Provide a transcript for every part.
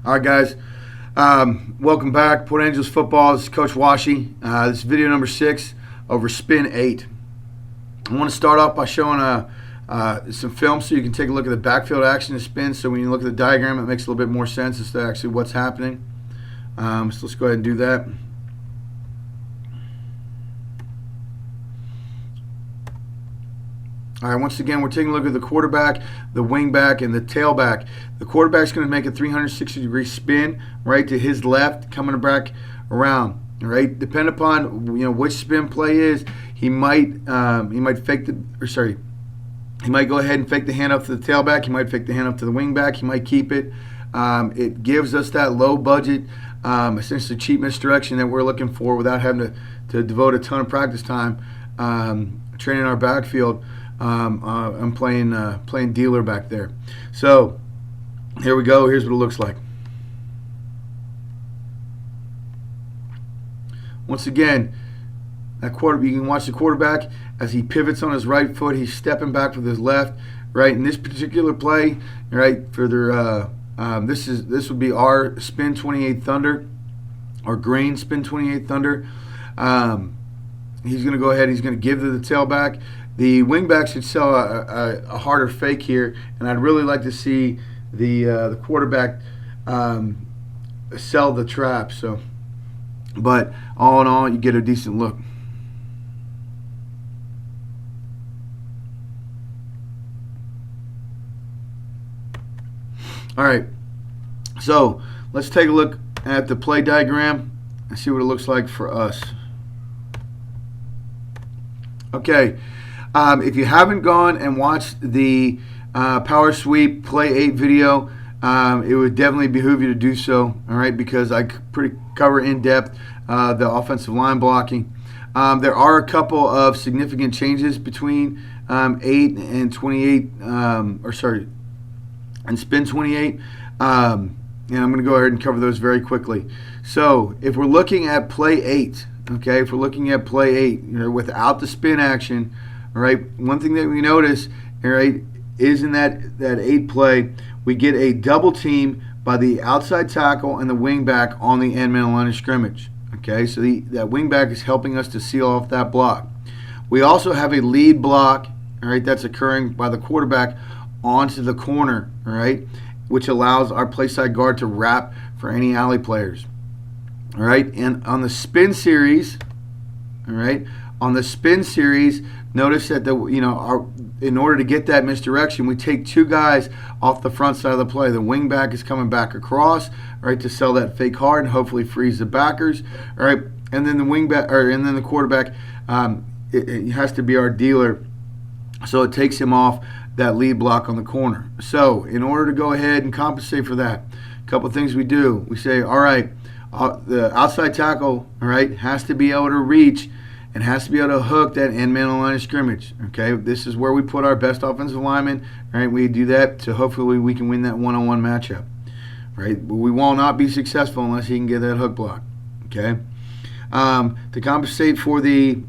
All right, guys. Welcome back. Port Angels football. This is Coach Washi. This is video number 6 over spin 8. I want to start off by showing some film so you can take a look at the backfield action of spin. So when you look at the diagram, it makes a little bit more sense as to actually what's happening. So let's go ahead and do that. All right, once again, we're taking a look at the quarterback, the wingback, and the tailback. The quarterback's going to make a 360-degree spin right to his left, coming back around. All right, depending upon which spin play is, he might fake the he might go ahead and fake the handoff to the tailback. He might fake the handoff to the wingback. He might keep it. It gives us that low budget, essentially cheap misdirection that we're looking for without having to devote a ton of practice time training our backfield. I'm playing dealer back there. So here we go. Here's what it looks like. Once again, you can watch the quarterback as he pivots on his right foot. He's stepping back with his left. Right in this particular play, right for their this would be our spin 28 Thunder, or green spin 28 Thunder. He's going to go ahead. He's going to give to the tailback. The wingback should sell a harder fake here, and I'd really like to see the quarterback sell the trap. So, but all in all, you get a decent look. All right, so let's take a look at the play diagram and see what it looks like for us. Okay. If you haven't gone and watched the Power Sweep Play 8 video, it would definitely behoove you to do so, all right, because I pretty cover in depth the offensive line blocking. There are a couple of significant changes between 8 and 28, and spin 28, and I'm going to go ahead and cover those very quickly. So if we're looking at Play 8, okay, if we're looking at Play 8, without the spin action, all right, one thing that we notice, all right, is in that 8 play, we get a double team by the outside tackle and the wingback on the end man line of scrimmage. Okay, so that wingback is helping us to seal off that block. We also have a lead block, all right, that's occurring by the quarterback onto the corner, all right, which allows our play side guard to wrap for any alley players. All right, and on the spin series, all right, notice that in order to get that misdirection, we take 2 guys off the front side of the play. The wingback is coming back across, right, to sell that fake hard and hopefully freeze the backers. All right, and then the quarterback, it has to be our dealer, so it takes him off that lead block on the corner. So in order to go ahead and compensate for that, a couple things we do. We say, all right, the outside tackle, all right, has to be able to reach and has to be able to hook that end man on the line of scrimmage. Okay, this is where we put our best offensive lineman. Right, we do that to hopefully we can win that one-on-one matchup. Right, but we will not be successful unless he can get that hook block. Okay, to compensate for the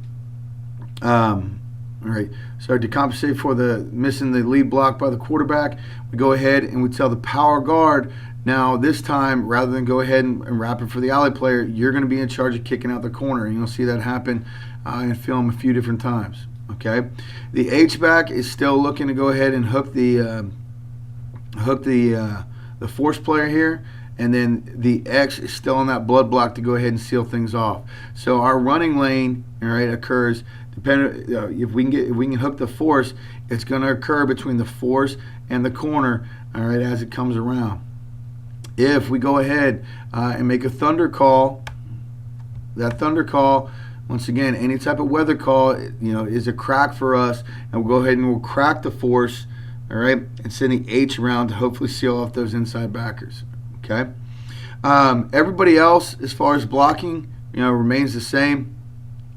to compensate for the missing the lead block by the quarterback, we go ahead and we tell the power guard. Now, this time, rather than go ahead and wrap it for the alley player, you're going to be in charge of kicking out the corner. And you'll see that happen in film a few different times. Okay, the H-back is still looking to go ahead and hook the force player here, and then the X is still on that blood block to go ahead and seal things off. So our running lane, all right, occurs depending if we can hook the force, it's going to occur between the force and the corner, all right, as it comes around. If we go ahead and make a thunder call, that thunder call, once again, any type of weather call, is a crack for us, and we'll go ahead and we'll crack the force, all right, and send the H around to hopefully seal off those inside backers. Okay. Everybody else, as far as blocking, remains the same.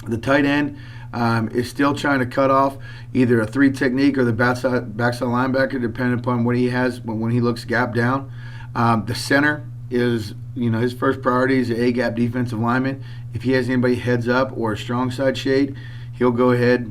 The tight end is still trying to cut off either a 3 technique or the backside linebacker, depending upon what he has when he looks gap down. The center is, his first priority is the A-gap defensive lineman. If he has anybody heads up or a strong side shade, he'll go ahead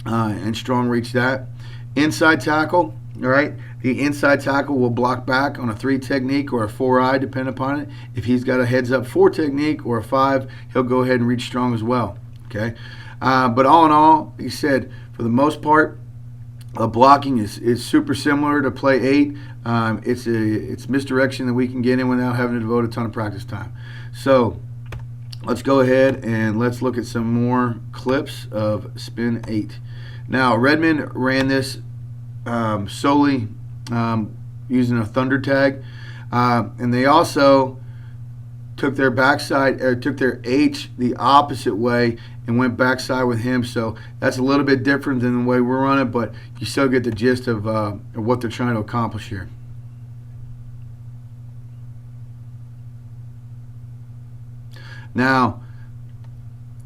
and strong reach that. Inside tackle, All right, the inside tackle will block back on a 3 technique or a 4-eye, depending upon it. If he's got a heads up 4 technique or a 5, he'll go ahead and reach strong as well. Okay, but all in all, he said for the most part, blocking is super similar to play 8. It's misdirection that we can get in without having to devote a ton of practice time. So let's go ahead and let's look at some more clips of spin 8. Now Redmond ran this solely using a thunder tag, and they also took their backside or took their H the opposite way and went backside with him. So that's a little bit different than the way we're running, but you still get the gist of what they're trying to accomplish here. Now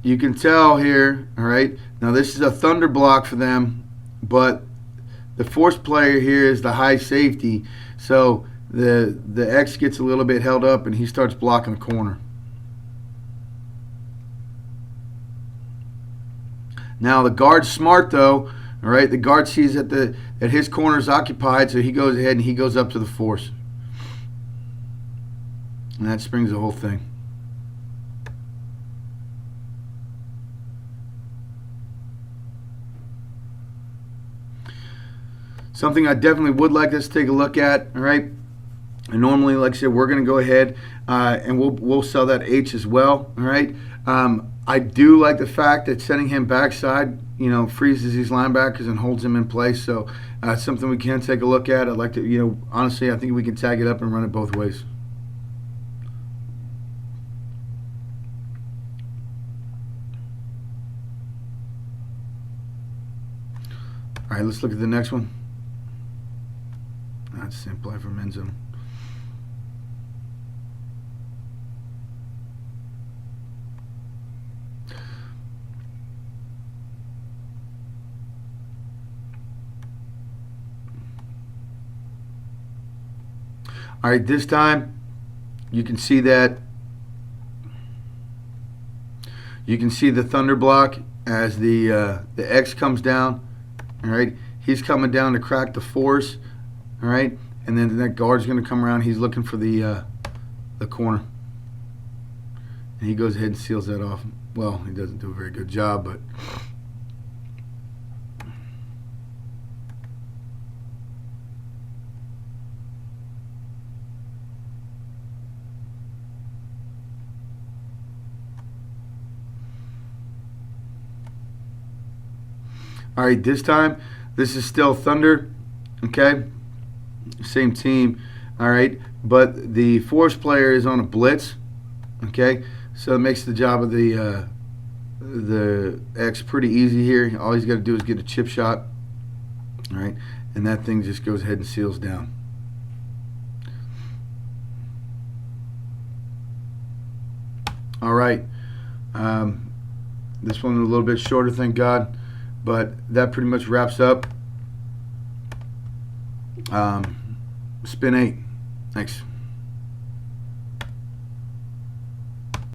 you can tell here, all right, now this is a thunder block for them, but the force player here is the high safety, so the X gets a little bit held up and he starts blocking the corner. Now the guard's smart though, all right. The guard sees that his corner is occupied, so he goes ahead and he goes up to the force, and that springs the whole thing. Something I definitely would like us to take a look at, all right. And normally, like I said, we're going to go ahead and we'll sell that H as well, all right. I do like the fact that sending him backside, freezes these linebackers and holds them in place. So it's something we can take a look at. I'd like to, honestly, I think we can tag it up and run it both ways. All right, let's look at the next one. That's the same play from end zone. All right, this time you can see that the thunder block as the X comes down. All right, he's coming down to crack the force. All right, and then that guard's going to come around. He's looking for the corner, and he goes ahead and seals that off. Well, he doesn't do a very good job, but all right, this time this is still thunder. Okay, same team. All right, but the force player is on a blitz. Okay, so it makes the job of the X pretty easy here. All he's got to do is get a chip shot. All right, and that thing just goes ahead and seals down. All right, this one a little bit shorter, thank God, but that pretty much wraps up spin 8. Thanks.